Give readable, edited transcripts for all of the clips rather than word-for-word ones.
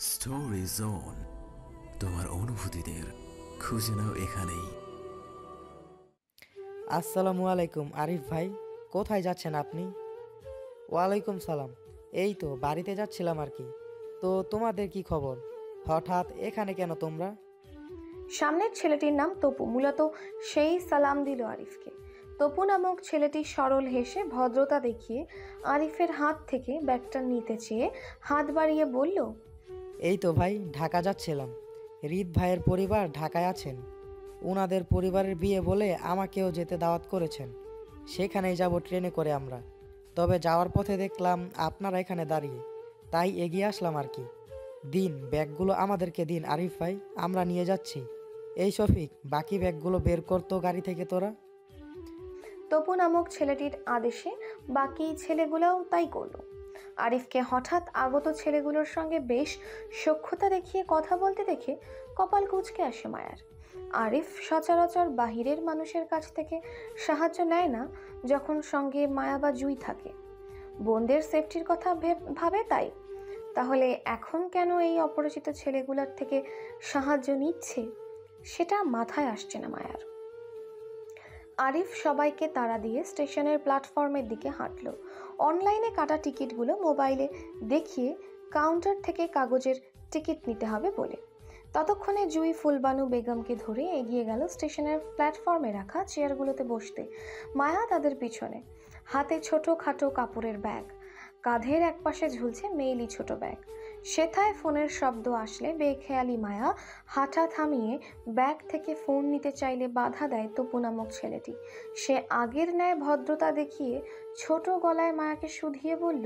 Story zone, তোমার অনুভূতিদের খুঁজে নাও এখানেই। আসসালামু আলাইকুম আরিফ ভাই, কোথায় যাচ্ছেন আপনি? ওয়ালাইকুম সালাম। এই তো বাড়িতে যাচ্ছিলাম আর কি। তো তোমাদের কি খবর? হঠাৎ এখানে কেন তোমরা? সামনের ছেলেটির নাম তপু। মূলত সেই সালাম দিল আরিফকে। তপু নামক ছেলেটি সরল হেসে ভদ্রতা দেখিয়ে আরিফের হাত থেকে ব্যাগটা নিতে চেয়ে হাত বাড়িয়ে বলল, এই তো ভাই, ঢাকা যাচ্ছিলাম। রিদ ভাইয়ের পরিবার ঢাকায় আছেন। ওনাদের পরিবারের বিয়ে বলে আমাকেও যেতে দাওয়াত করেছেন। সেখানেই যাব ট্রেনে করে আমরা। তবে যাওয়ার পথে দেখলাম আপনারা এখানে দাঁড়িয়ে, তাই এগিয়ে আসলাম আর কি। দিন, ব্যাগগুলো আমাদেরকে দিন আরিফ ভাই, আমরা নিয়ে যাচ্ছি। এই শফিক, বাকি ব্যাগগুলো বের করতো গাড়ি থেকে তোরা। তপু নামক ছেলেটির আদেশে বাকি ছেলেগুলোও তাই করলো। আরিফকে হঠাৎ আগত ছেলেগুলোর সঙ্গে বেশ সখ্যতা দেখিয়ে কথা বলতে দেখে কপাল কুঁচকে আসে মায়ার। আরিফ সচরাচর বাহিরের মানুষের কাছ থেকে সাহায্য নেয় না যখন সঙ্গে মায়া বা জুই থাকে। বোনদের সেফটির কথা ভাবে তাই। তাহলে এখন কেন এই অপরিচিত ছেলেগুলোর থেকে সাহায্য নিচ্ছে সেটা মাথায় আসছে না মায়ার। আরিফ সবাইকে তাড়া দিয়ে স্টেশনের প্ল্যাটফর্মের দিকে হাঁটল। অনলাইনে কাটা টিকিটগুলো মোবাইলে দেখিয়ে কাউন্টার থেকে কাগজের টিকিট নিতে হবে বলে। ততক্ষণে জুই ফুলবানু বেগমকে ধরে এগিয়ে গেল স্টেশনের প্ল্যাটফর্মে রাখা চেয়ারগুলোতে বসতে। মায়া তাদের পিছনে, হাতে ছোট খাটো কাপড়ের ব্যাগ, কাঁধের একপাশে ঝুলছে মেইলি ছোট ব্যাগ। সেথায় ফোনের শব্দ আসলে বেখেয়ালি মায়া হাঁটা থামিয়ে ব্যাগ থেকে ফোন নিতে চাইলে বাধা দেয় তপু নামক ছেলেটি। সে আগের ন্যায় ভদ্রতা দেখিয়ে ছোট গলায় মায়াকে শুধিয়ে বলল,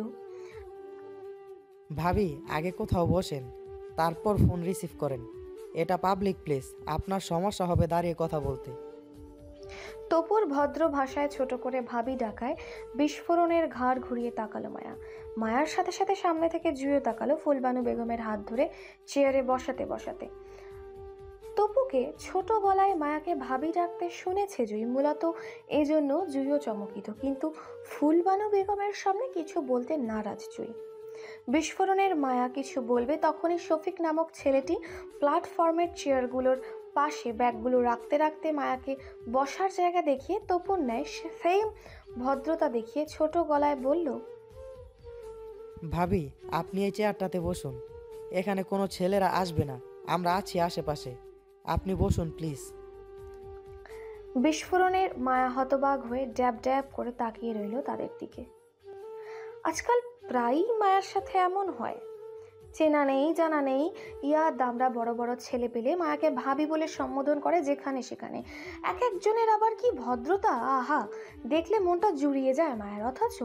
ভাবি, আগে কোথাও বসেন, তারপর ফোন রিসিভ করেন। এটা পাবলিক প্লেস, আপনার সমস্যা হবে দাঁড়িয়ে কথা বলতে। তপুর ভদ্র ভাষায় ছোট করে ভাবি ডাকায় বিস্ফোরণের ঘাড় ঘুরিয়ে তাকালো মায়া। মায়ার সাথে সাথে সামনে থেকে জুইও তাকালো ফুলবানু বেগমের হাত ধরে চেয়ারে বসাতে বসাতে। তপুকে ছোট গলায় মায়াকে ভাবি ডাকতে শুনেছে জুই, মূলত এজন্য জুইও চমকিত। কিন্তু ফুলবানু বেগমের সামনে কিছু বলতে নারাজ জুই। বিস্ফোরণের মায়া কিছু বলবে তখনই শফিক নামক ছেলেটি প্ল্যাটফর্মের চেয়ারগুলোর পাশে ব্যাগগুলো রাখতে রাখতে মায়াকে বসার জায়গা দেখিয়ে তপুর ন্যায় সেই ভদ্রতা দেখিয়ে ছোট গলায় বলল, ভাবি, আপনি এই চেয়ারটাতে বসুন। এখানে কোনো ছেলেরা আসবে না, আমরা আছি আশেপাশে। আপনি বসুন প্লিজ। বিস্ফোরণের মায়া হতবাক হয়ে ড্যাব ড্যাব করে তাকিয়ে রইল তাদের দিকে। আজকাল প্রায়ই মায়ের সাথে এমন হয়। চেনা নেই জানা নেই ইয়া দামড়া বড় বড় ছেলে পেলে মায়াকে ভাবি বলে সম্বোধন করে যেখানে সেখানে। এক একজনের আবার কি ভদ্রতা, আহা, দেখলে মনটা জুড়িয়ে যায় মায়ের। অথচ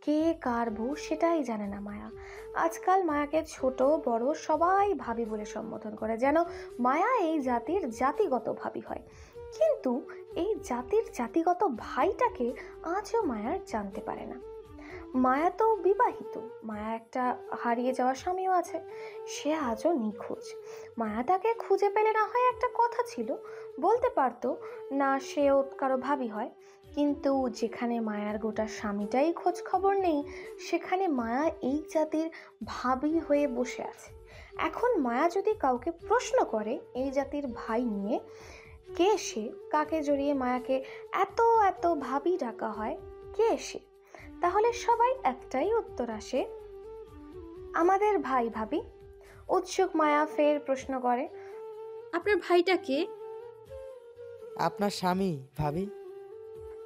কে কার বউ সেটাই জানে না মায়া। আজকাল মায়াকে ছোট বড় সবাই ভাবি বলে সম্বোধন করে, যেন মায়া এই জাতির জাতিগত ভাবি হয়। কিন্তু এই জাতির জাতিগত ভাইটাকে আজও মায়ার জানতে পারে না। মায়া তো বিবাহিত, মায়া একটা হারিয়ে যাওয়া স্বামীও আছে, সে আজও নিখোঁজ। মায়া তাকে খুঁজে পেলে না হয় একটা কথা ছিল, বলতে পারতো না সেও কারো ভাবি হয়। কিন্তু যেখানে মায়ার গোটা স্বামীটাই খোঁজ খবর নেই, সেখানে মায়া এই জাতির ভাবি হয়ে বসে আছে। এখন মায়া যদি কাউকে প্রশ্ন করে এই জাতির ভাই নিয়ে, কে সে, কাকে জড়িয়ে মায়াকে এত এত ভাবি ডাকা হয়, কে সে, তাহলে সবাই একটাই উত্তর আসে, আমাদের ভাই ভাবি। উৎসুক মায়া ফের প্রশ্ন করে, আপনার ভাইটা কে? আপনার স্বামী ভাবি।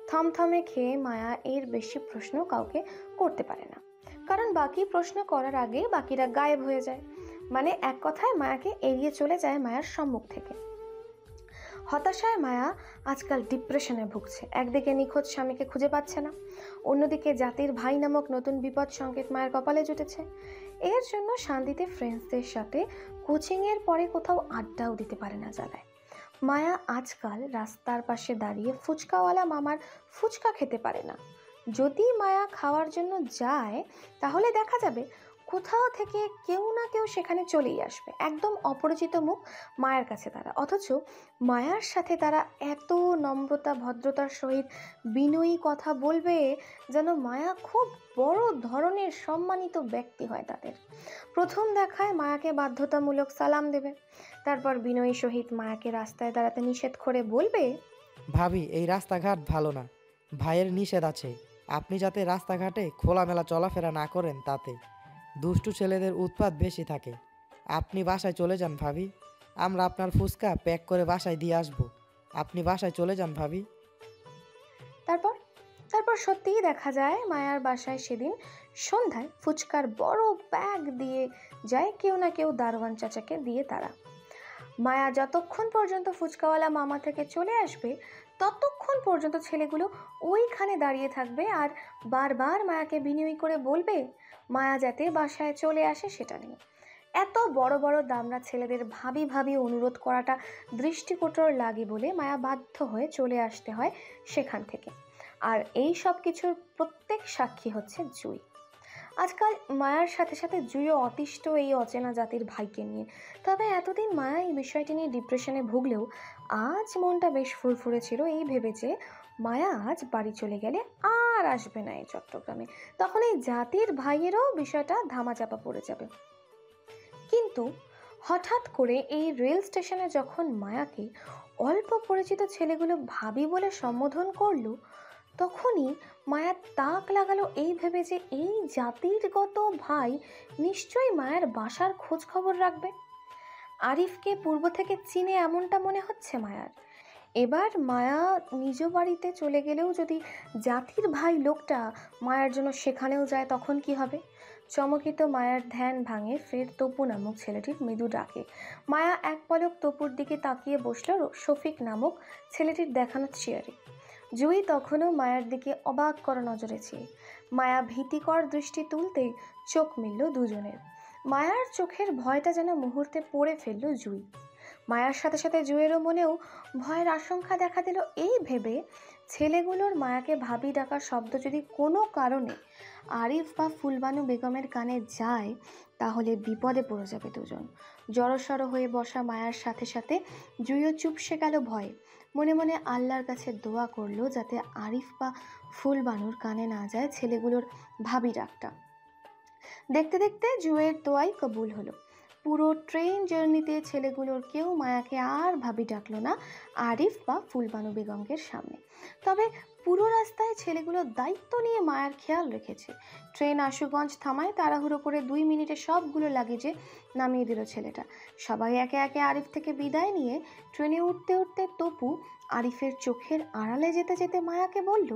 থমথমে খেয়ে মায়া এর বেশি প্রশ্ন কাউকে করতে পারে না, কারণ বাকি প্রশ্ন করার আগে বাকিরা গায়েব হয়ে যায়। মানে এক কথায় মায়াকে এড়িয়ে চলে যায় মায়ার সম্মুখ থেকে। হতাশায় মায়া আজকাল ডিপ্রেশনে ভুগছে। একদিকে নিখোঁজ স্বামীকে খুঁজে পাচ্ছে না, অন্যদিকে জাতির ভাই নামক নতুন বিপদ সংকেত মায়ের কপালে জুটেছে। এর জন্য শান্তিতে ফ্রেন্ডসদের সাথে কোচিংয়ের পরে কোথাও আড্ডাও দিতে পারে না জ্বালায়। মায়া আজকাল রাস্তার পাশে দাঁড়িয়ে ফুচকাওয়ালা মামার ফুচকা খেতে পারে না। যদি মায়া খাওয়ার জন্য যায় তাহলে দেখা যাবে কোথাও থেকে কেউ না কেউ সেখানে চলেই আসবে, একদম অপরিচিত মুখ মায়ার কাছে তারা। অথচ মায়ার সাথে তারা এত নম্রতা ভদ্রতার সহিত বিনয়ী কথা বলবে যেন মায়া খুব বড় ধরনের সম্মানিত ব্যক্তি হয় তাদের। প্রথম দেখায় মায়াকে বাধ্যতামূলক সালাম দেবে, তারপর বিনয়ী সহিত মায়াকে রাস্তায় দাঁড়াতে নিষেধ করে বলবে, ভাবি এই রাস্তাঘাট ভালো না, ভাইয়ের নিষেধ আছে। আপনি যাতে রাস্তাঘাটে খোলামেলা চলাফেরা না করেন, তাতে দুষ্টু ছেলেদের উৎপাত বেশি থাকে। আপনি বাসায় চলে যান ভাবি, আমরা আপনার ফুচকা প্যাক করে বাসায় দিয়ে আসবো। আপনি বাসায় চলে যান ভাবি। তারপর তারপর সত্যিই দেখা যায় মায়ার বাসায় সেদিন সন্ধ্যায় ফুচকার বড় ব্যাগ দিয়ে যায় কেউ না কেউ দারোয়ান চাচাকে দিয়ে তারা। মায়া যতক্ষণ পর্যন্ত ফুচকাওয়ালা মামা থেকে চলে আসবে ততক্ষণ পর্যন্ত ছেলেগুলো ওইখানে দাঁড়িয়ে থাকবে আর বারবার মায়াকে বিনয়ী করে বলবে মায়া যাতে বাসায় চলে আসে সেটা নিয়ে। এত বড় বড় দামড়া ছেলেদের ভাবি ভাবি অনুরোধ করাটা দৃষ্টিকটর লাগে বলে মায়া বাধ্য হয়ে চলে আসতে হয় সেখান থেকে। আর এই সব কিছুর প্রত্যেক সাক্ষী হচ্ছে জুই। আজকাল মায়ার সাথে সাথে জুইও অতিষ্ঠ এই অচেনা জাতির ভাইকে নিয়ে। তবে এতদিন মায়া এই বিষয়টি নিয়ে ডিপ্রেশনে ভুগলেও আজ মনটা বেশ ফুরফুরে ছিল এই ভেবে যে মায়া আজ বাড়ি চলে গেলে আর আসবে না এই চট্টগ্রামে, তখন এই জাতির ভাইয়েরও বিষয়টা ধামাচাপা পড়ে যাবে। কিন্তু হঠাৎ করে এই রেল স্টেশনে যখন মায়াকে অল্প পরিচিত ছেলেগুলো ভাবি বলে সম্বোধন করলো, তখনই মায়ার তাক লাগালো এই ভেবে যে এই জাতিরগত ভাই নিশ্চয়ই মায়ের বাসার খোঁজ খবর রাখবে। আরিফকে পূর্ব থেকে চিনে এমনটা মনে হচ্ছে মায়ার। এবার মায়া নিজ বাড়িতে চলে গেলেও যদি জাতির ভাই লোকটা মায়ার জন্য সেখানেও যায় তখন কি হবে? চমকিত মায়ার ধ্যান ভাঙে ফের তপু নামক ছেলেটির মৃদু ডাকে। মায়া এক পলক তপুর দিকে তাকিয়ে বসল শফিক নামক ছেলেটির দেখানো চেয়ারে। জুই তখনও মায়ার দিকে অবাক করা নজরে চেয়ে। মায়া ভীতিকর দৃষ্টি তুলতেই চোখ মিলল দুজনের। মায়ার চোখের ভয়টা যেন মুহূর্তে পড়ে ফেলল জুই। মায়ার সাথে সাথে জুয়েরও মনেও ভয়ের আশঙ্কা দেখা দিল এই ভেবে ছেলেগুলোর মায়াকে ভাবি ডাকার শব্দ যদি কোনো কারণে আরিফ বা ফুলবানু বেগমের কানে যায় তাহলে বিপদে পড়ে যাবে দুজন। জড়সড় হয়ে বসা মায়ার সাথে সাথে জুইও চুপসে গেল ভয়ে। মনে মনে আল্লাহর কাছে দোয়া করলো যাতে আরিফ বা ফুলবানুর কানে না যায় ছেলেগুলোর ভাবি ডাকটা। দেখতে দেখতে জুয়ের দোয়াই কবুল হলো। পুরো ট্রেন জার্নিতে ছেলেগুলোর কেউ মায়াকে আর ভাবি ডাকলো না আরিফ বা ফুলবানু বেগমকে সামনে। তবে পুরো রাস্তায় ছেলেগুলো দায়িত্ব নিয়ে মায়ার খেয়াল রেখেছে। ট্রেন আশুগঞ্জ থামায় তাড়াহুড়ো করে 2 মিনিটে সবগুলো লাগেজে নামিয়ে দিল ছেলেটা। সবাই একে একে আরিফ থেকে বিদায় নিয়ে ট্রেনে উঠতে উঠতে তপু আরিফের চোখের আড়ালে যেতে যেতে মায়াকে বলল,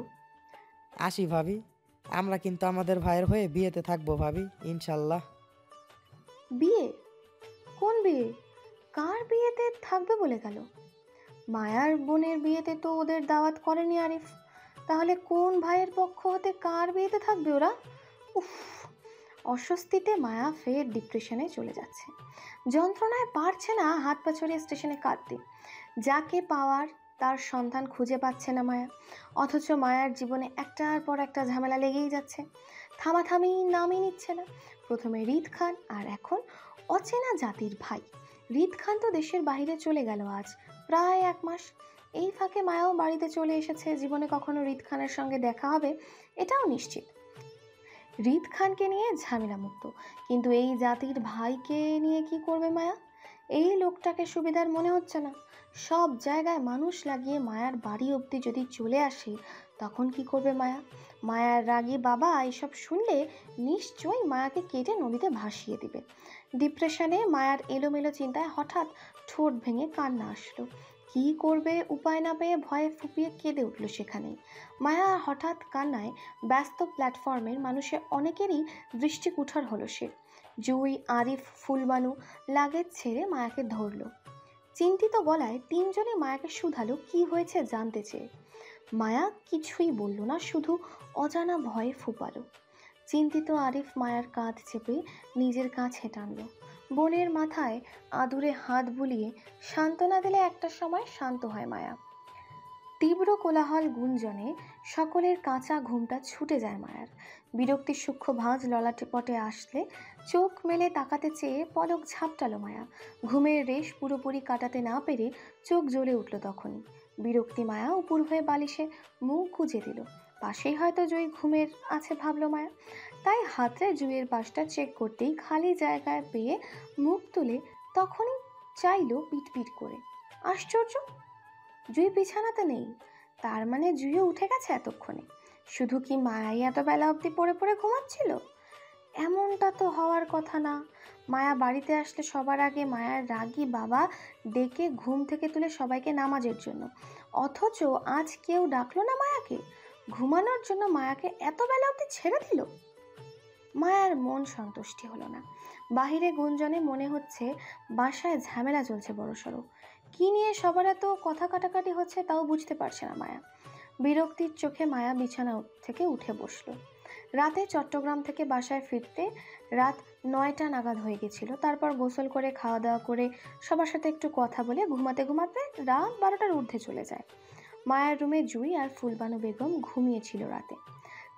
আসি ভাবি, আমরা কিন্তু আমাদের ভাইয়ের হয়ে বিয়েতে থাকবো ভাবি, ইনশাল্লাহ। বিয়ে? কোন বিয়ে? কার বিয়েতে থাকবে বলে গেল? মায়ার বোনের বিয়েতে তো ওদের দাওয়াত করেনি আরিফ, তাহলে কোন ভাইয়ের পক্ষ হতে কার বিয়েতে থাকবে ওরা? উফ! অস্বস্তিতে মায়া ফের ডিপ্রেশনে চলে যাচ্ছে। যন্ত্রণায় পারছে না হাত পা ছড়িয়ে স্টেশনে কাঁদতে। যাকে পাওয়ার তার সন্ধান খুঁজে পাচ্ছে না মায়া। অথচ মায়ার জীবনে একটার পর একটা ঝামেলা লেগেই যাচ্ছে, থামাথামি নামই নিচ্ছে না। প্রথমে রিদ খান আর এখন অচেনা জাতির ভাই। রিদ খান তো দেশের বাইরে চলে গেল আজ প্রায় 1 মাস। এই ফাঁকে মায়াও বাড়িতে চলে এসেছে। জীবনে কখনো রিদ খানের সঙ্গে দেখা হবে এটাও নিশ্চিত। রিদ খানকে নিয়ে ঝামেলা মুক্ত, কিন্তু এই জাতির ভাইকে নিয়ে কি করবে মায়া? এই লোকটাকে সুবিধার মনে হচ্ছে না। সব জায়গায় মানুষ লাগিয়ে মায়ার বাড়ি অবধি যদি চলে আসে তখন কি করবে মায়া? মায়ার রাগী বাবা এসব শুনলে নিশ্চয়ই মায়াকে কেটে নদীতে ভাসিয়ে দিবে। ডিপ্রেশনে মায়ার এলোমেলো চিন্তায় হঠাৎ ঠোঁট ভেঙে কান্না আসলো। কি করবে উপায় না পেয়ে ভয়ে ফুপিয়ে কেঁদে উঠল সেখানেই। মায়া হঠাৎ কান্নায় ব্যস্ত প্ল্যাটফর্মের মানুষের অনেকেরই দৃষ্টিকুঠর হলো সে। জুই, আরিফ, ফুলবানু লাগেজ ছেড়ে মায়াকে ধরল। চিন্তিত গলায় 3 জনে মায়াকে শুধালো কি হয়েছে জানতে চেয়ে। মায়া কিছুই বলল না, শুধু অজানা ভয়ে ফুপালো। চিন্তিত আরিফ মায়ার কাঁধ চেপে নিজের কাছে টানল। বোনের মাথায় আদুরে হাত বুলিয়ে সান্ত্বনা দিলে একটা সময় শান্ত হয় মায়া। তীব্র কোলাহল গুঞ্জনে সকলের কাঁচা ঘুমটা ছুটে যায় মায়ার। বিরক্তির সূক্ষ্ম ভাঁজ ললাটে পটে আসলে চোখ মেলে তাকাতে চেয়ে পলক ঝাপটালো মায়া। ঘুমের রেশ পুরোপুরি কাটাতে না পেরে চোখ জ্বলে উঠল তখনই। বিরক্তি মায়া উপুর হয়ে বালিশে মুখ গুজে দিল। পাশেই হয়তো জুঁই ঘুমের আছে ভাবলো মায়া। তাই হাতে জুঁইয়ের পাশটা চেক করতেই খালি জায়গায় পেয়ে মুখ তুলে তখনই চাইল পিটপিট করে। আশ্চর্য, জুঁই বিছানাতে নেই। তার মানে জুঁইও উঠে গেছে এতক্ষণে। শুধু কি মায়াই এত বেলা অবধি পড়ে পড়ে ঘুমাচ্ছিল? এমনটা তো হওয়ার কথা না। মায়া বাড়িতে আসলে সবার আগে মায়ার রাগী বাবা ডেকে ঘুম থেকে তুলে সবাইকে নামাজের জন্য, অথচ আজ কেউ ডাকলো না মায়াকে। ঘুমানোর জন্য মায়াকে এত বেলা অবধি ছেড়ে দিল। মায়ার মন সন্তুষ্টি হলো না। বাহিরে গুঞ্জনে মনে হচ্ছে বাসায় ঝামেলা চলছে বড়সড়। কি নিয়ে সবার এত কথা কাটাকাটি হচ্ছে তাও বুঝতে পারছে না মায়া। বিরক্তির চোখে মায়া বিছানা থেকে উঠে বসলো। রাতে চট্টগ্রাম থেকে বাসায় ফিরতে রাত 9টা নাগাদ হয়ে গেছিল। তারপর গোসল করে খাওয়া দাওয়া করে সবার সাথে একটু কথা বলে ঘুমাতে ঘুমাতে রাত 12টার ঊর্ধ্বে চলে যায়। মায়ের রুমে জুঁই আর ফুলবানু বেগম ঘুমিয়েছিল রাতে।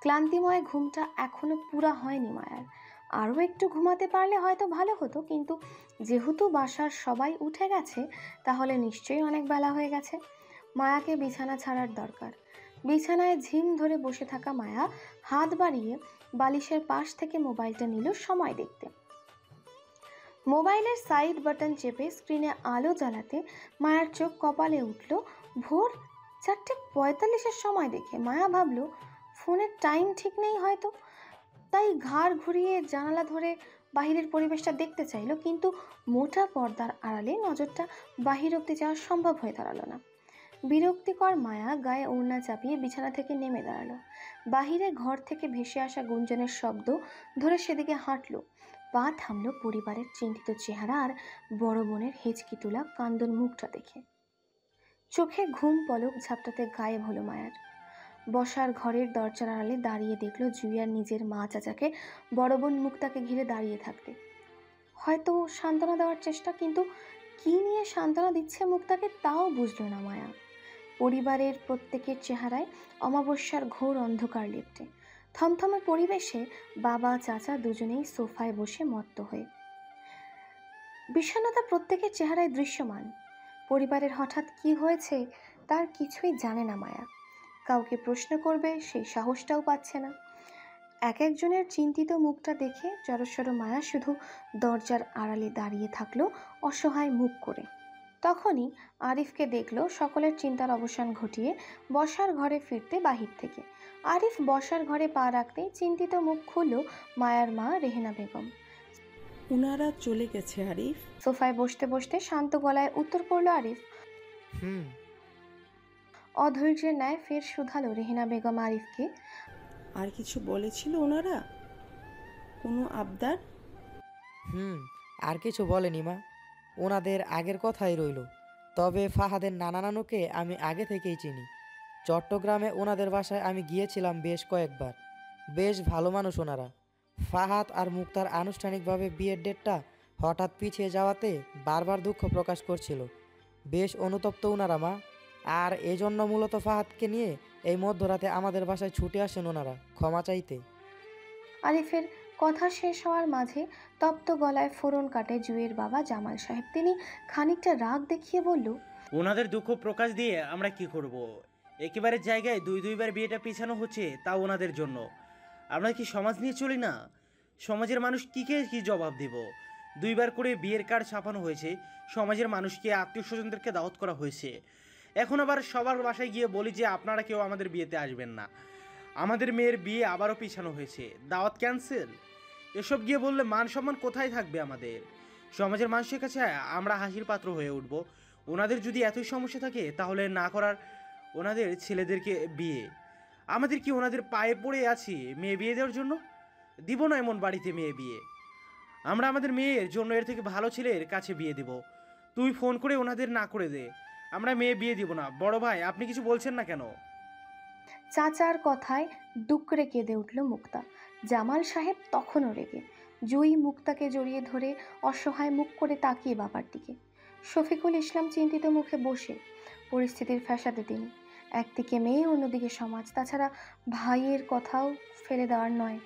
ক্লান্তিময় ঘুমটা এখনো পুরা হয়নি মায়ার। আরও একটু ঘুমাতে পারলে হয়তো ভালো হতো, কিন্তু যেহেতু বাসার সবাই উঠে গেছে তাহলে নিশ্চয়ই অনেক বেলা হয়ে গেছে। মায়াকে বিছানা ছাড়ার দরকার। বিছানায় ঝিম ধরে বসে থাকা মায়া হাত বাড়িয়ে বালিশের পাশ থেকে মোবাইলটা নিল সময় দেখতে। মোবাইলের সাইড বাটন চেপে স্ক্রিনে আলো জ্বালাতে মায়ার চোখ কপালে উঠল। ভোর 4:45 সময় দেখে মায়া ভাবল ফোনের টাইম ঠিক নেই হয়তো। তাই ঘাড় ঘুরিয়ে জানালা ধরে বাহিরের পরিবেশটা দেখতে চাইল, কিন্তু মোটা পর্দার আড়ালে নজরটা বাহির অব্দি যাওয়া সম্ভব হয়ে দাঁড়ালো না। বিরক্তিকর মায়া গায়ে ওড়না চাপিয়ে বিছানা থেকে নেমে দাঁড়ালো। বাহিরে ঘর থেকে ভেসে আসা গুঞ্জনের শব্দ ধরে সেদিকে হাঁটল। পা থামল পরিবারের চিন্তিত চেহারা আর বড় বোনের হেঁচকি তোলা কান্দন মুখটা দেখে। চোখে ঘুম পলক ঝাপটাতে গায়েব হলো মায়ার। বসার ঘরের দরজার আড়ালে দাঁড়িয়ে দেখল জুঁই আর নিজের মা চাচাকে বড় বোন মুক্তাকে ঘিরে দাঁড়িয়ে থাকতে। হয়তো সান্ত্বনা দেওয়ার চেষ্টা, কিন্তু কি নিয়ে সান্ত্বনা দিচ্ছে মুক্তাকে তাও বুঝল না মায়া। পরিবারের প্রত্যেকের চেহারায় অমাবস্যার ঘোর অন্ধকার লেপ্টে। থমথমে পরিবেশে বাবা চাচা দুজনেই সোফায় বসে মত্ত হয়ে। বিষণ্ণতা প্রত্যেকের চেহারায় দৃশ্যমান। পরিবারের হঠাৎ কি হয়েছে তার কিছুই জানে না মায়া। কাউকে প্রশ্ন করবে সেই সাহসটাও পাচ্ছে না। এক একজনের চিন্তিত মুখটা দেখে জড়সড় মায়া শুধু দরজার আড়ালে দাঁড়িয়ে থাকলো অসহায় মুখ করে। তখনই আরিফকে দেখলো সকলের চিন্তার অবসান ঘটিয়ে বসার ঘরে ফিরতে বাহির থেকে। আরিফ বসার ঘরে পা রাখতেই চিন্তিত মুখ খুলল মায়ার মা রেহেনা বেগম। উনারা চলে গেছে আরিফ। সোফায় বসতে বসতে শান্ত গলায় উত্তর করলো আরিফ। অধৈর্যের ন্যায় ফের শুধালো রেহেনা বেগম আরিফকে। আর কিছু বলেছিল ওনারা? কোনো আবদার? আর কিছু বলেনি মা, ওনাদের আগের কথাই রইল। তবে ফাহাদের নানা নানুকে আমি আগে থেকেই চিনি। চট্টগ্রামে ওনাদের বাসায় আমি গিয়েছিলাম বেশ কয়েকবার। বেশ ভালো মানুষ ওনারা। ফাহাদ আর মুক্তার আনুষ্ঠানিকভাবে বিয়ের ডেটটা হঠাৎ পিছিয়ে যাওয়াতে বারবার দুঃখ প্রকাশ করছিল। বেশ অনুতপ্ত ওনারা মা। আর এজন্য মূলত ফাহাদকে নিয়ে এই মধ্যরাতে আমাদের বাসায় ছুটে আসেন ওনারা ক্ষমা চাইতে। আরিফের কথা শেষ হওয়ার মাঝে তপ্ত গলায় ফোড়ন কাটে জুঁইয়ের বাবা জামাল সাহেব। তিনি খানিকটা রাগ দেখিয়ে বলল, ওনাদের দুঃখ প্রকাশ দিয়ে আমরা কি করব? একেবারে জায়গায় দুইবার বিয়েটা পিছানো হচ্ছে, তাও ওনাদের জন্য। আমরা কি সমাজ নিয়ে চলি না? সমাজের মানুষ কি জবাব দেব? দুইবার করে বিয়ের কার্ড ছাপানো হয়েছে, সমাজের মানুষকে আত্মীয় স্বজনদেরকে দাওয়াত করা হয়েছে। এখন আবার সবার বাসায় গিয়ে বলি যে আপনারা কেউ আমাদের বিয়েতে আসবেন না। আমাদের মেয়ের বিয়ে আবারও পিছানো হয়েছে, দাওয়াত ক্যান্সেল। এসব গিয়ে বললে মান সম্মান কোথায় থাকবে আমাদের? সমাজের মানুষের কাছে আমরা হাসির পাত্র হয়ে উঠব। ওনাদের যদি এতই সমস্যা থাকে তাহলে না করার ওনাদের ছেলেদেরকে বিয়ে। আমাদের কি ওনাদের পায়ে পড়ে আছি মেয়ে বিয়ে দেওয়ার জন্য? দিব না এমন বাড়িতে মেয়ে বিয়ে। আমরা আমাদের মেয়ের জন্য এর থেকে ভালো ছেলের কাছে বিয়ে দেব। তুই ফোন করে ওনাদের না করে দে, আমরা মেয়ে বিয়ে দিব না। বড় ভাই, আপনি কিছু বলছেন না কেন? চাচার কথায় ডুকরে কেঁদে উঠল মুক্তা। জামাল সাহেব তখনও রেগে। জুঁই মুক্তাকে জড়িয়ে ধরে অসহায় মুখ করে তাকিয়ে বাবার দিকে। শফিকুল ইসলাম চিন্তিত মুখে বসে। পরিস্থিতির ফ্যাসাদে তিনি। একদিকে মেয়ে, অন্যদিকে সমাজ, তাছাড়া ভাইয়ের কথাও ফেলে দেওয়ার নয়।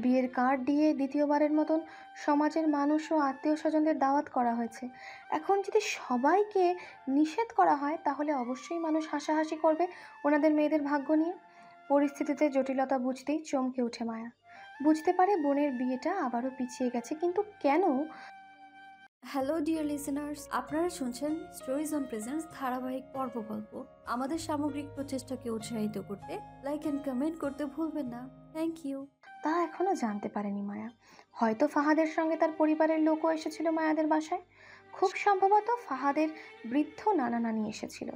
বিয়ের কার্ড দিয়ে দ্বিতীয়বারের মতন সমাজের মানুষ ও আত্মীয় স্বজনদের দাওয়াত করা হয়েছে। এখন যদি সবাইকে নিষেধ করা হয় তাহলে অবশ্যই মানুষ হাসাহাসি করবে ওনাদের মেয়েদের ভাগ্য নিয়ে। পরিস্থিতিতে জটিলতা বুঝতেই চমকে ওঠে মায়া। বুঝতে পারে বোনের বিয়েটা আবারও পিছিয়ে গেছে, কিন্তু কেন? হ্যালো ডিয়ার লিসেনার্স, আপনারা শুনছেন স্টোরিজ অন প্রেজেন্টস ধারাবাহিক পর্ব গল্প। আমাদের সামগ্রিক প্রচেষ্টাকে উৎসাহিত করতে লাইক অ্যান্ড কমেন্ট করতে ভুলবেন না। Thank you. তা এখনো জানতে পারেনি মায়া। হয়তো ফাহাদের সঙ্গে তার পরিবারের লোকও এসেছিল মায়াদের বাসায়। খুব সম্ভবত ফাহাদের বৃদ্ধ নানা নানি এসেছিল।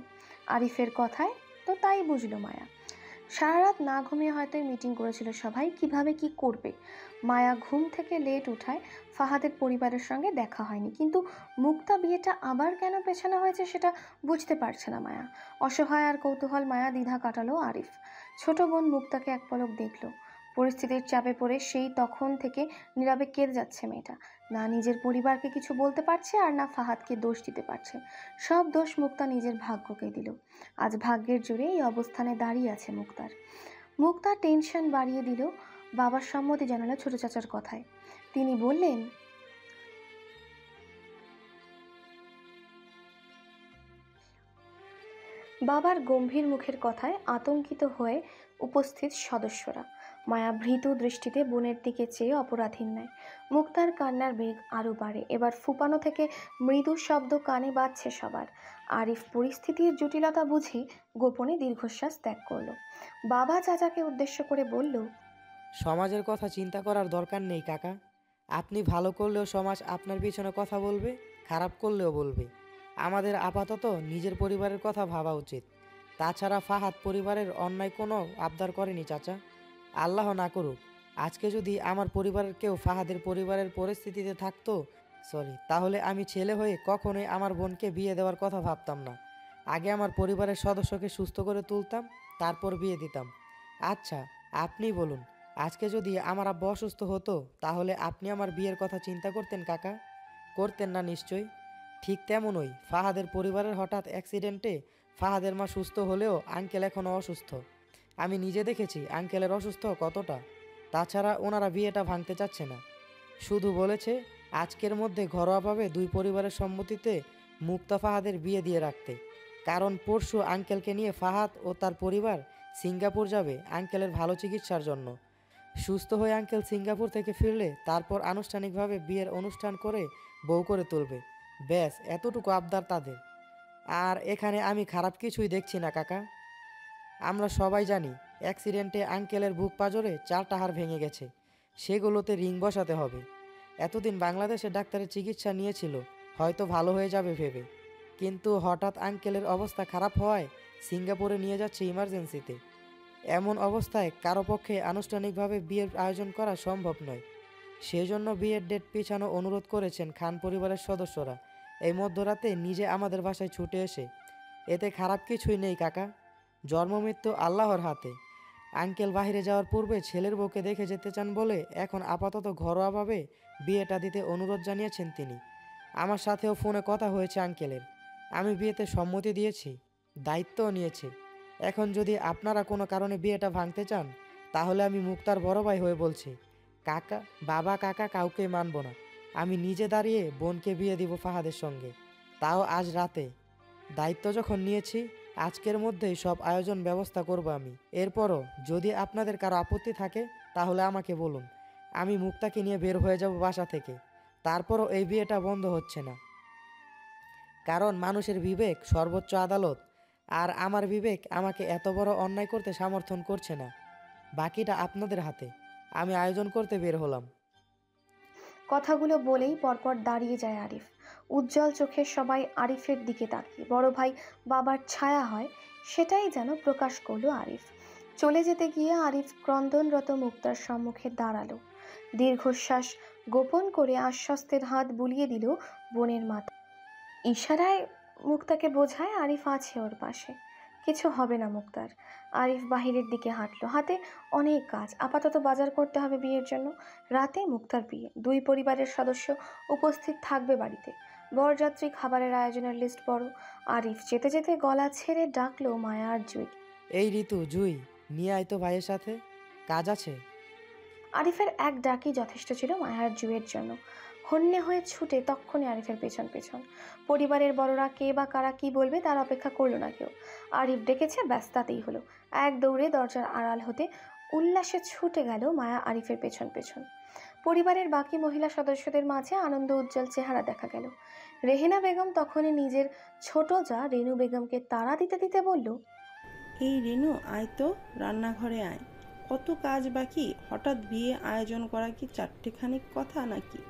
আরিফের কথায় তো তাই বুঝলো মায়া। সারা রাত না ঘুমিয়ে হয়তো মিটিং করেছিল সবাই কিভাবে কি করবে। মায়া ঘুম থেকে লেট উঠায় ফাহাদের পরিবারের সঙ্গে দেখা হয়নি, কিন্তু মুক্তা বিয়েটা আবার কেন পেছানো হয়েছে সেটা বুঝতে পারছে না মায়া। অসহায় আর কৌতূহল মায়া দ্বিধা কাটালো আরিফ। ছোট বোন মুক্তাকে এক পলক দেখলো। পরিস্থিতির চাপে পড়ে সেই তখন থেকে নীরবে কেঁদে যাচ্ছে মেয়েটা। না নিজের পরিবারকে কিছু বলতে পারছে আর না ফাহাদকে দোষ দিতে পারছে। সব দোষ মুক্তা নিজের ভাগ্যকে দিল। আজ ভাগ্যের জোরে এই অবস্থানে দাঁড়িয়ে আছে মুক্তার। মুক্তা টেনশন বাড়িয়ে দিল বাবার সম্মতি জানালো ছোট চাচার কথায়। তিনি বললেন, বাবার গম্ভীর মুখের কথায় আতঙ্কিত হয়ে উপস্থিত সদস্যরা। মায়া ভীতু দৃষ্টিতে বোনের দিকে চেয়ে অপরাধীর নেয়। মুক্তার কান্নার বেগ আরও বাড়ে। এবার ফুপানো থেকে মৃদু শব্দ কানে বাজছে সবার। আরিফ পরিস্থিতির জটিলতা বুঝে গোপনে দীর্ঘশ্বাস ত্যাগ করলো। বাবা চাচাকে উদ্দেশ্য করে বলল, সমাজের কথা চিন্তা করার দরকার নেই কাকা। আপনি ভালো করলেও সমাজ আপনার পিছনে কথা বলবে, খারাপ করলেও বলবে। আমাদের আপাতত নিজের পরিবারের কথা ভাবা উচিত। তাছাড়া ফাহাদ পরিবারের অন্যায় কোনো আবদার করেনি চাচা। আল্লাহ না করুক আজকে যদি আমার পরিবারের কেউ ফাহাদের পরিবারের পরিস্থিতিতে থাকতো, তাহলে আমি ছেলে হয়ে কখনোই আমার বোনকে বিয়ে দেওয়ার কথা ভাবতাম না। আগে আমার পরিবারের সদস্যকে সুস্থ করে তুলতাম, তারপর বিয়ে দিতাম। আচ্ছা আপনি বলুন, আজকে যদি আমার আব্বা অসুস্থ হতো তাহলে আপনি আমার বিয়ের কথা চিন্তা করতেন কাকা? করতেন না নিশ্চয়ই। ঠিক তেমনই ফাহাদের পরিবারের হঠাৎ অ্যাক্সিডেন্টে ফাহাদের মা সুস্থ হলেও আঙ্কেল এখনও অসুস্থ। আমি নিজে দেখেছি আঙ্কেলের অসুস্থ কতটা। তাছাড়া ওনারা বিয়েটা ভাঙতে চাচ্ছে না, শুধু বলেছে আজকের মধ্যে ঘরোয়াভাবে দুই পরিবারের সম্মতিতে মুক্তা ফাহাদের বিয়ে দিয়ে রাখতে। কারণ পরশু আঙ্কেলকে নিয়ে ফাহাদ ও তার পরিবার সিঙ্গাপুর যাবে আঙ্কেলের ভালো চিকিৎসার জন্য। সুস্থ হয়ে আঙ্কেল সিঙ্গাপুর থেকে ফিরলে তারপর আনুষ্ঠানিকভাবে বিয়ের অনুষ্ঠান করে বউ করে তুলবে। ব্যাস এতটুকু আবদার তাদের। আর এখানে আমি খারাপ কিছুই দেখছি না কাকা। আমরা সবাই জানি অ্যাক্সিডেন্টে আঙ্কেলের বুক পাঁজরে 4টা হাড় ভেঙে গেছে, সেগুলোতে রিং বসাতে হবে। এতদিন বাংলাদেশে ডাক্তারের চিকিৎসা নিয়েছিল হয়তো ভালো হয়ে যাবে ভেবে, কিন্তু হঠাৎ আঙ্কেলের অবস্থা খারাপ হওয়ায় সিঙ্গাপুরে নিয়ে যাচ্ছে ইমার্জেন্সিতে। এমন অবস্থায় কারো পক্ষে আনুষ্ঠানিকভাবে বিয়ের আয়োজন করা সম্ভব নয়। সেজন্য বিয়ের ডেট পিছানো অনুরোধ করেছেন খান পরিবারের সদস্যরা এই মধ্যরাতে নিজে আমাদের বাসায় ছুটে এসে। এতে খারাপ কিছুই নেই কাকা, জন্মমৃত্যু আল্লাহর হাতে। আঙ্কেল বাইরে যাওয়ার পূর্বে ছেলের বউকে দেখে যেতে চান বলে এখন আপাতত ঘরোয়াভাবে বিয়েটা দিতে অনুরোধ জানিয়েছেন তিনি। আমার সাথেও ফোনে কথা হয়েছে আঙ্কেলের। আমি বিয়েতে সম্মতি দিয়েছি, দায়িত্বও নিয়েছি। এখন যদি আপনারা কোনো কারণে বিয়েটা ভাঙতে চান তাহলে আমি মুক্তার বড় ভাই হয়ে বলছি, বাবা কাকা কাউকে মানব না। আমি নিজে দাঁড়িয়ে বোনকে বিয়ে দিব ফাহাদের সঙ্গে, তাও আজ রাতে। দায়িত্ব যখন নিয়েছি আজকের মধ্যেই সব আয়োজন ব্যবস্থা করব আমি। এরপরও যদি আপনাদের কারো আপত্তি থাকে তাহলে আমাকে বলুন, আমি মুক্তাকে নিয়ে বের হয়ে যাব বাসা থেকে। তারপরও এই বিয়েটা বন্ধ হচ্ছে না, কারণ মানুষের বিবেক সর্বোচ্চ আদালত। আর আমার বিবেক আমাকে এত বড় অন্যায় করতে সমর্থন করছে না। বাকিটা আপনাদের হাতে। আমি আয়োজন করতে বের হলাম। কথাগুলো বলেই পরপর দাঁড়িয়ে যায় আরিফ। উজ্জ্বল চোখের সবাই আরিফের দিকে তাকিয়ে। বড় ভাই বাবার ছায়া হয়, সেটাই যেন প্রকাশ করলো আরিফ। চলে যেতে গিয়ে আরিফ ক্রন্দনরত মুক্তার সম্মুখে দাঁড়ালো। দীর্ঘশ্বাস গোপন করে আশ্বস্তের হাত বুলিয়ে দিল বোনের মাথা। ইশারায় মুক্তাকে বোঝায় আরিফ আছে ওর পাশে, কিছু হবে না মুক্তার। আরিফ বাহিরের দিকে হাঁটলো। হাতে অনেক কাজ, আপাতত বাজার করতে হবে বিয়ের জন্য। রাতে মুক্তার বিয়ে, দুই পরিবারের সদস্য উপস্থিত থাকবে বাড়িতে। বরযাত্রী, খাবারের আয়োজনের লিস্ট বড়। আরিফ যেতে যেতে গলা ছেড়ে ডাকলো মায়া আর জুই। এই ঋতু, জুই, নিয়ে আয় তো ভাইয়ের সাথে, কাজ আছে। আরিফের এক ডাকই যথেষ্ট ছিল মায়ার জুয়ের জন্য। হন্যে হয়ে ছুটে তক্ষণি আরিফের পেছন পেছন। পরিবারের বড়রা কে বা কারা কি বলবে তার অপেক্ষা করলো না কেউ। আরিফ ডেকেছে, ব্যাস তাতেই হলো। এক দৌড়ে দরজার আড়াল হতে উল্লাসে ছুটে গেল মায়া আরিফের পেছন পেছন। পরিবারের বাকি মহিলা সদস্যদের মাঝে আনন্দ উজ্জ্বল চেহারা দেখা গেল। রেহেনা বেগম তখনই নিজের ছোট যা রেনু বেগমকে তাড়া দিতে দিতে বলল, এই রেনু, আয় তো, রান্নাঘরে আয়। কত কাজ বাকি, হঠাৎ বিয়ে আয়োজন করা কি চারটেখানিক কথা নাকি?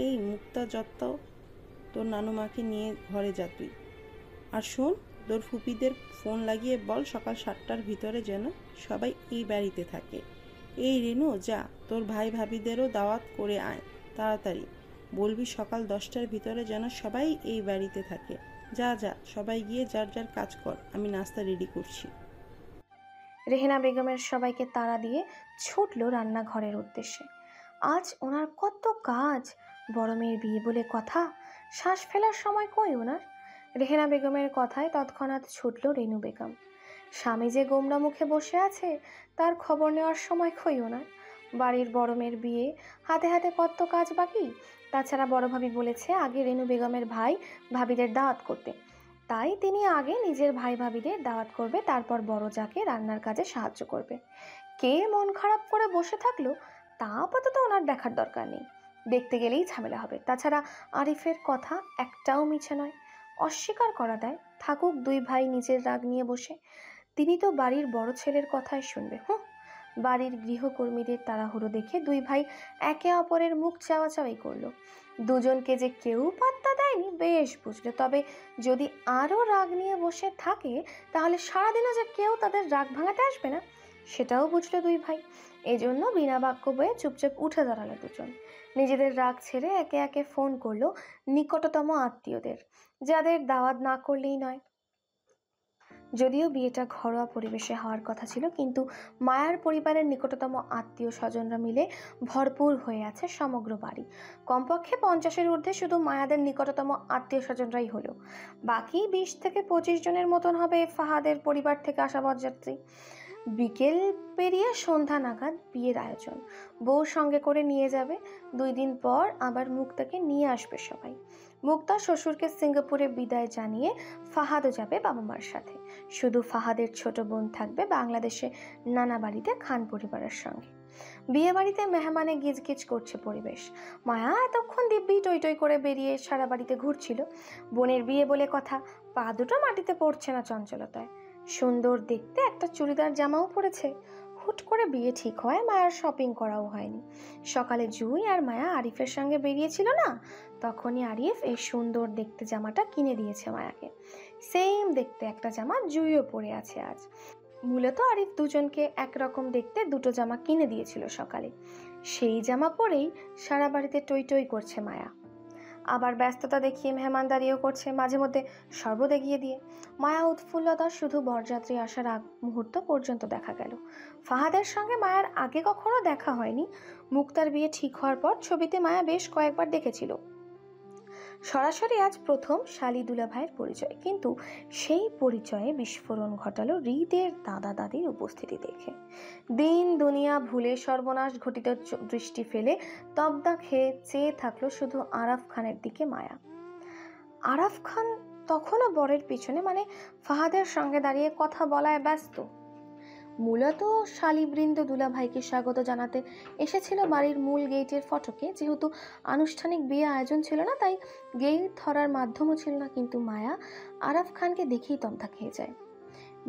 এই মুক্তা যত্ত, তোর নানুমাকে নিয়ে ঘরে যা তুই। আর শোন, তোর ফুপিদের ফোন লাগিয়ে বল সকাল 7টার ভিতরে যেন সবাই এই বাড়িতে থাকে। এই রেনু, যা, তোর ভাই ভাবিদেরও দাওয়াত করে আয় তাড়াতাড়ি। বলবি সকাল 10টার ভিতরে যেন সবাই এই বাড়িতে থাকে। যা যা, সবাই গিয়ে যার যার কাজ কর, আমি নাস্তা রেডি করছি। রেহেনা বেগমের সবাইকে তাড়া দিয়ে ছুটল রান্নাঘরের উদ্দেশ্যে। আজ ওনার কত কাজ, বড় মেয়ের বিয়ে বলে কথা, শ্বাস ফেলার সময় কই ওনার। রেহেনা বেগমের কথায় তৎক্ষণাৎ ছুটল রেনু বেগম। স্বামী যে গোমরা মুখে বসে আছে তার খবর নেওয়ার সময় কই ওনার। বাড়ির বড় মেয়ের বিয়ে, হাতে হাতে কত কাজ বাকি। তাছাড়া বড় ভাবি বলেছে আগে রেনু বেগমের ভাই ভাবিদের দাওয়াত করতে, তাই তিনি আগে নিজের ভাই ভাবিদের দাওয়াত করবে, তারপর বড় যাকে রান্নার কাজে সাহায্য করবে। কে মন খারাপ করে বসে থাকলো তা আপাতত ওনার দেখার দরকার নেই, দেখতে গেলেই ঝামেলা হবে। তাছাড়া আরিফের কথা একটাও মিছে নয়, অস্বীকার করা দেয়। থাকুক দুই ভাই নিজের রাগ নিয়ে বসে, তিনি তো বাড়ির বড় ছেলের কথাই শুনবে। বাড়ির গৃহকর্মীদের তাড়াহুড়ো দেখে দুই ভাই একে অপরের মুখ চাওয়াচাওয়ি করলো। দুজনকে যে কেউ পাত্তা দেয়নি বেশ বুঝলো, তবে যদি আরও রাগ নিয়ে বসে থাকে তাহলে সারাদিনও যে কেউ তাদের রাগ ভাঙাতে আসবে না সেটাও বুঝলো দুই ভাই। এজন্য বিনা বাক্য বয়ে চুপচাপ উঠে দাঁড়ালো দুজন। নিজেদের রাগ ছেড়ে একে একে ফোন করলো নিকটতম আত্মীয়দের, যাদের দাওয়াত না করলেই নয়। যদিও বিয়েটা ঘরোয়া পরিবেশে হওয়ার কথা ছিল, কিন্তু মায়ার পরিবারের নিকটতম আত্মীয় স্বজনরা মিলে ভরপুর হয়ে আছে সমগ্র বাড়ি। কমপক্ষে 50-এর ঊর্ধ্বে শুধু মায়াদের নিকটতম আত্মীয় স্বজনরাই হলো। বাকি 20 থেকে 25 জনের মতন হবে ফাহাদের পরিবার থেকে আসা বরযাত্রী। বিকেল পেরিয়ে সন্ধ্যা নাগাদ বিয়ের আয়োজন। বউ সঙ্গে করে নিয়ে যাবে, 2 দিন পর আবার মুক্তাকে নিয়ে আসবে সবাই। মুক্তা শ্বশুরকে সিঙ্গাপুরে বিদায় জানিয়ে ফাহাদও যাবে বাবা মার সাথে। শুধু ফাহাদের ছোট বোন থাকবে বাংলাদেশে নানা বাড়িতে খান পরিবারের সঙ্গে। বিয়ে বাড়িতে মেহমানে গিজগিজ করছে পরিবেশ। মায়া এতক্ষণ দিব্যি টই টই করে বেরিয়ে সারা বাড়িতে ঘুরছিল। বোনের বিয়ে বলে কথা, পা দুটো মাটিতে পড়ছে না চঞ্চলতায়। সুন্দর দেখতে একটা চুড়িদার জামাও পরেছে। হুট করে বিয়ে ঠিক হয়, মায়ার শপিং করাও হয়নি। সকালে জুই আর মায়া আরিফের সঙ্গে বেরিয়েছিল না, তখনই আরিফ এই সুন্দর দেখতে জামাটা কিনে দিয়েছে মায়াকে। সেম দেখতে একটা জামা জুইও পরে আছে আজ। মূলত আরিফ দুজনকে একরকম দেখতে দুটো জামা কিনে দিয়েছিল সকালে। সেই জামা পরেই সারা বাড়িতে টই টই করছে মায়া। আবার ব্যস্ততা দেখিয়ে মেহমানদারিও করছে, মাঝে মধ্যে শরবত এগিয়ে দিয়ে। মায়া উৎফুল্লতা শুধু বরযাত্রী আসার আগ মুহূর্ত পর্যন্ত দেখা গেল। ফাহাদের সঙ্গে মায়ার আগে কখনো দেখা হয়নি। মুক্তার বিয়ে ঠিক হওয়ার পর ছবিতে মায়া বেশ কয়েকবার দেখেছিল। সরাসরি আজ প্রথম শালি দুলাভাইয়ের পরিচয়, কিন্তু সেই পরিচয়ে বিস্ফোরণ ঘটালো হৃদের দাদা দাদির উপস্থিতি দেখে। দিন দুনিয়া ভুলে সর্বনাশ ঘটিত দৃষ্টি ফেলে তবদা খেয়ে চেয়ে থাকলো শুধু আরাফ খানের দিকে মায়া। আরাফ খান তখনও বরের পিছনে, মানে ফাহাদের সঙ্গে দাঁড়িয়ে কথা বলায় ব্যস্ত। মূলত শালীবৃন্দ দুলাভাইকে স্বাগত জানাতে এসেছিল বাড়ির মূল গেটের ফটকে। যেহেতু আনুষ্ঠানিক বিয়ে আয়োজন ছিল না, তাই গেট ধরার মাধ্যমও ছিল না, কিন্তু মায়া আরাফ খানকে দেখেই তমথা খেয়ে যায়।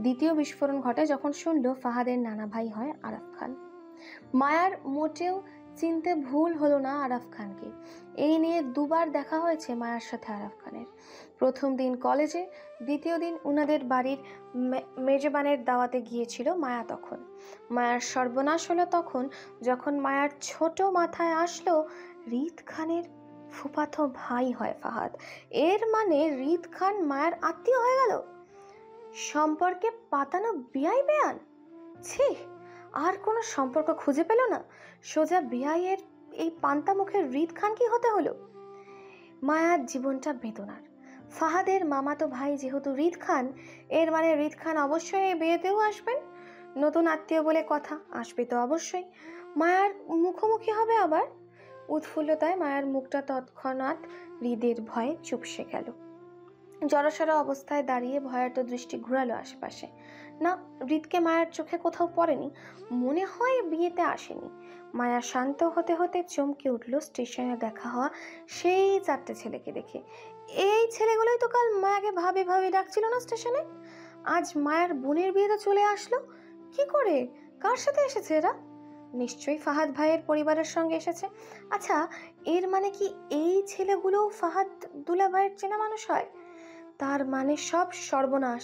দ্বিতীয় বিস্ফোরণ ঘটে যখন শুনল ফাহাদের নানা ভাই হয় আরাফ খান। মায়ার মোটেও চিনতে ভুল হলো না আরাফ খানকে। এই নিয়ে 2 বার দেখা হয়েছে মায়ার সাথে আরাফ খানের। প্রথম দিন কলেজে, দ্বিতীয় দিন উনাদের বাড়ির মেজবানের দাওয়াতে গিয়েছিল মায়া। তখন মায়ার সর্বনাশ হলো তখন যখন মায়ার ছোট মাথায় আসলো রিত খানের ফুফাতো ভাই হয় ফাহাদ। এর মানে রিত খান মায়ার আত্মীয় হয়ে গেল। সম্পর্কে পাতানো বিয়াই বেয়ান। ছি, আর কোনো সম্পর্ক খুঁজে পেল না, সোজা বিয়াইয়ের এই পান্তা মুখের রিত খান কি হতে হলো। মায়ার জীবনটা বেদনার। ফাহাদের মামাতো ভাই যেহেতু রিদ খান, এর মানে রিদ খান অবশ্যই এই বিয়েতেও আসবেন। নতুন আত্মীয় বলে কথা, আসবে তো অবশ্যই। মায়ার মুখোমুখি হবে আবার। উৎফুল্লতায় মায়ার মুখটা তৎক্ষণাৎ হৃদের ভয়ে চুপসে গেল। জড়সড় অবস্থায় দাঁড়িয়ে ভয়ার্ত দৃষ্টি ঘুরালো আশেপাশে। না, হৃদকে মায়ার চোখে কোথাও পড়েনি, মনে হয় বিয়েতে আসেনি। মায়া শান্ত হতে হতে চমকে উঠল স্টেশনে দেখা হওয়া সেই 4টে ছেলেকে দেখে। এই ছেলেগুলোই তো কাল মায়াকে ভাবি ভাবি ডাকছিল না স্টেশনে। আজ মায়ার বোনের বিয়েতে চলে আসলো কি করে? কার সাথে এসেছে এরা? নিশ্চয়ই ফাহাদ ভাইয়ের পরিবারের সঙ্গে এসেছে। আচ্ছা, এর মানে কি এই ছেলেগুলো ফাহাদ দুলা ভাইয়ের চেনা মানুষ হয়? তার মানে সব সর্বনাশ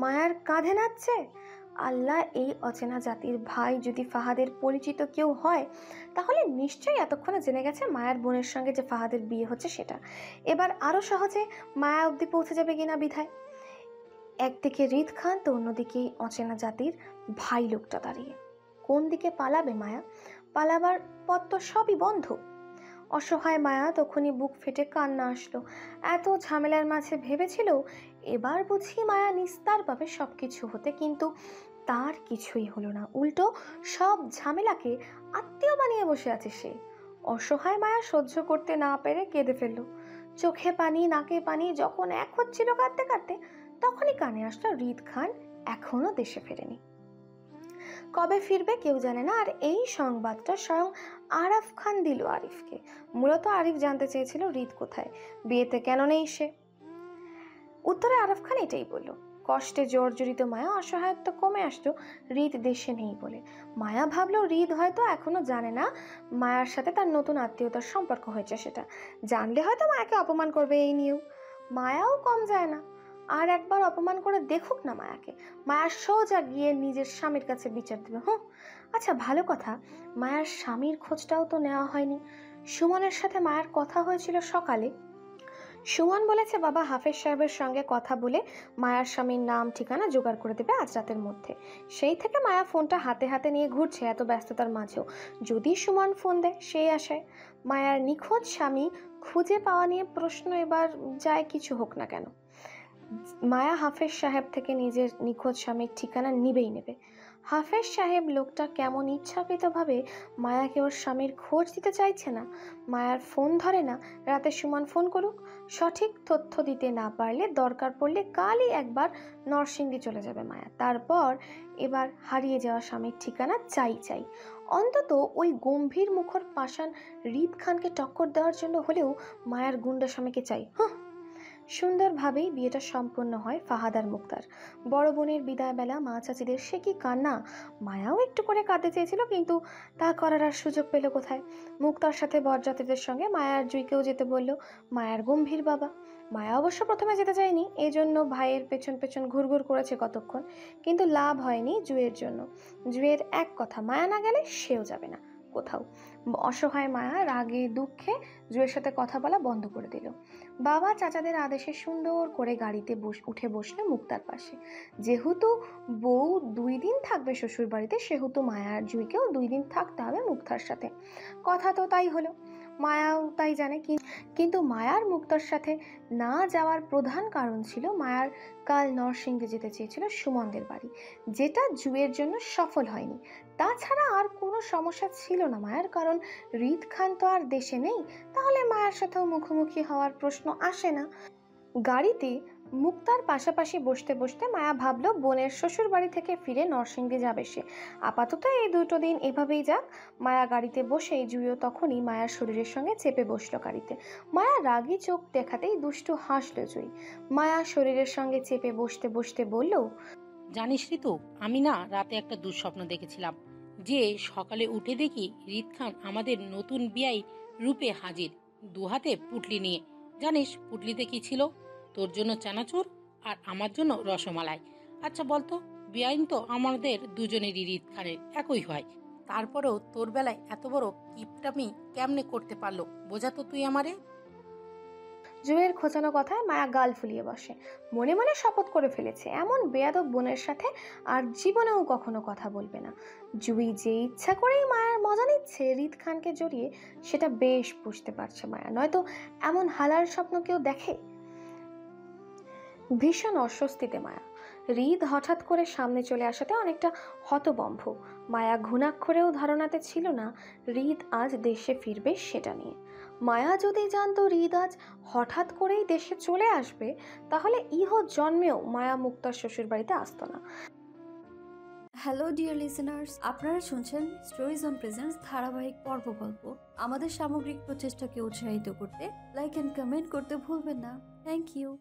মায়ার কাঁধে নাচছে। আল্লাহ, এই অচেনা জাতির ভাই যদি ফাহাদের পরিচিত কেউ হয়, তাহলে নিশ্চয়ই এতক্ষণে জেনে গেছে মায়ার বোনের সঙ্গে যে ফাহাদের বিয়ে হচ্ছে সেটা। এবার আরো সহজে মায়া অবধি পৌঁছে যাবে কিনা বিধায়। একদিকে রিদ খান তো অন্যদিকে অচেনা জাতির ভাই লোকটা দাঁড়িয়ে। কোন দিকে পালাবে মায়া? পালাবার পথ তো সবই বন্ধ। অসহায় মায়া তখনই বুক ফেটে কান্না আসলো। এত ঝামেলার মাঝে ভেবেছিল এবার বুঝি মায়া নিস্তার পাবে সব কিছু হতে, কিন্তু তার কিছুই হলো না। উল্টো সব ঝামেলাকে আত্মীয় বানিয়ে বসে আছে সে। অসহায় মায়া সহ্য করতে না পেরে কেঁদে ফেলল। চোখে পানি, নাকে পানি যখন এক হচ্ছিল কাঁদতে কাঁদতে, তখনই কানে আসলো রিদ খান এখনো দেশে ফেরেনি। কবে ফিরবে কেউ জানে না। আর এই সংবাদটা স্বয়ং আরাফ খান দিল আরিফকে। মূলত আরিফ জানতে চেয়েছিল রিদ কোথায়, বিয়েতে কেন নেই সে। উত্তরে আরাফ খান এটাই বলল। কষ্টে জর্জরিত মায়া অসহায়ত্ব কমে আসলো রিদ দেশে নেই বলে। মায়া ভাবলো রিদ হয়তো এখনো জানে না মায়ার সাথে তার নতুন আত্মীয়তার সম্পর্ক হয়েছে। সেটা জানলে হয়তো মায়াকে অপমান করবে, এই নিয়েও মায়াও কম যায় না। আর একবার অপমান করে দেখুক না মায়াকে। মায়ার সোজা গিয়ে নিজের স্বামীর কাছে বিচার দেবে। আচ্ছা, ভালো কথা, মায়ার স্বামীর খোঁজটাও তো নেওয়া হয়নি। সুমনের সাথে মায়ার কথা হয়েছিল সকালে। সুমন বলেছে বাবা হাফেজ সাহেবের সঙ্গে কথা বলে মায়ার স্বামীর নাম ঠিকানা জোগাড় করে দেবে আজ রাতের মধ্যে। সেই থেকে মায়া ফোনটা হাতে হাতে নিয়ে ঘুরছে এত ব্যস্ততার মাঝেও। যদি সুমন ফোন দেয় সেই আশায়। মায়ার নিখোঁজ স্বামী খুঁজে পাওয়া নিয়ে প্রশ্ন এবার যায় কিছু হোক না কেন, মায়া হাফেজ সাহেব থেকে নিজের নিখোঁজ স্বামীর ঠিকানা নিবেই নেবে। হাফেজ সাহেব লোকটা কেমন ইচ্ছাকৃতভাবে মায়াকে ওর স্বামীর খোঁজ দিতে চাইছে না। মায়ার ফোন ধরে না, রাতে সুমন ফোন করুক। সঠিক তথ্য দিতে না পারলে দরকার পড়লে কালই একবার নরসিংদী চলে যাবে মায়া। তারপর এবার হারিয়ে যাওয়া স্বামীর ঠিকানা চাই। অন্তত ওই গম্ভীর মুখর পাষাণ রিদ খানকে টক্কর দেওয়ার জন্য হলেও মায়ার গুন্ডা স্বামীকে চাই। সুন্দরভাবেই বিয়েটা সম্পন্ন হয় ফাহাদ আর মুক্তার। বড় বোনের বিদায় বেলা মা চাচিদের সে কি কান্না! মায়াও একটু করে কাঁদতে চেয়েছিল, কিন্তু তা করার আর সুযোগ পেল কোথায়। মুক্তার সাথে বরযাত্রীদের সঙ্গে মায়ার জুইকেও যেতে বলল মায়ার গম্ভীর বাবা। মায়া অবশ্য প্রথমে যেতে চায়নি, এজন্য ভাইয়ের পেছন পেছন ঘুরঘুর করেছে কতক্ষণ, কিন্তু লাভ হয়নি জুয়ের জন্য। জুয়ের এক কথা, মায়া না গেলে সেও যাবে না কোথাও। অসহায় মায়া রাগে দুঃখে জুয়ের সাথে কথা বলা বন্ধ করে দিল। বাবা চাচাদের আদেশে সুন্দর করে গাড়িতে উঠে বসলো মুক্তার পাশে। যেহেতু বউ 2 দিন থাকবে শ্বশুর বাড়িতে, সেহেতু মায়ার জুইকেও 2 দিন থাকতে হবে মুক্তার সাথে। কথা তো তাই হলো, মায়াও তাই জানে। কিন্তু মায়ার মুক্তার সাথে না যাওয়ার প্রধান কারণ ছিল মায়ার কাল নরসিংদী যেতে চেয়েছিল সুমনদের বাড়ি, যেটা জুয়ের জন্য সফল হয়নি। তাছাড়া আর কোনো সমস্যা ছিল না মায়ার, কারণ রিদ খান তো আর দেশে নেই, তাহলে মায়ার সাথেও মুখোমুখি হওয়ার প্রশ্ন আসে না। গাড়িতে মুক্তার পাশাপাশি বসতে বসতে মায়া ভাবলো বোনের শ্বশুর বাড়ি থেকে ফিরে নরসিংদী যাবে সে। আপাতত এই 2 দিন এভাবেই যাক। মায়া গাড়িতে বসেই জুইও তখনই মায়ার শরীরের সঙ্গে চেপে বসলো গাড়িতে। মায়া রাগী চোখ দেখাতেই দুষ্টু হাসলো জুই। মায়া শরীরের সঙ্গে চেপে বসতে বসতে বলল, জানিস ঋতু, আমি না রাতে একটা দুঃস্বপ্ন দেখেছিলাম যে সকালে উঠে দেখি রিদ খান আমাদের নতুন বিয়াই রূপে হাজির, 2 হাতে পুটলি নিয়ে। জানিস পুটলিতে কি ছিল? তোর জন্য চানাচুর আর আমার জন্য রসমালাই। আচ্ছা বলতো, বিয়াইন তো আমাদের দুজনেরই রিদ খানের একই হয়, তারপরেও তোর বেলায় এত বড় কিপটামি কেমনে করতে পারলো বোঝা তো তুই আমারে। জুয়ের খোঁচানো কথায় মায়া গাল ফুলিয়ে বসে। মনে মনে শপথ করে ফেলেছে এমন বেয়াদব বোনের সাথে আর জীবনেও কখনো কথা বলবে না। জুই যে ইচ্ছা করেই মায়ার মজা নিচ্ছে রিদ খানকে জড়িয়ে, সেটা বেশ বুঝতে পারছে মায়া। নয়তো এমন হালার স্বপ্ন কেউ দেখে? ভীষণ অস্বস্তিতে মায়া। হৃদ হঠাৎ করে সামনে চলে আসাতে অনেকটা হতবম্ব। মায়া ঘুণাক্ষরেও ধারণাতে ছিল না হৃদ আজ দেশে ফিরবে সেটা নিয়ে। মায়া যদি জানতো হৃদ আজ হঠাৎ করেই দেশে চলে আসবে, তাহলে ইহ জন্মেও মায়া মুক্তার শ্বশুর বাড়িতে আসতো না। হ্যালো ডিয়ার লিসেনার্স, আপনারা শুনছেন স্টোরিজ অন প্রেজেন্স ধারাবাহিক পর্ব গল্প। আমাদের সামগ্রিক প্রচেষ্টাকে উৎসাহিত করতে লাইক অ্যান্ড কমেন্ট করতে ভুলবেন না। Thank you.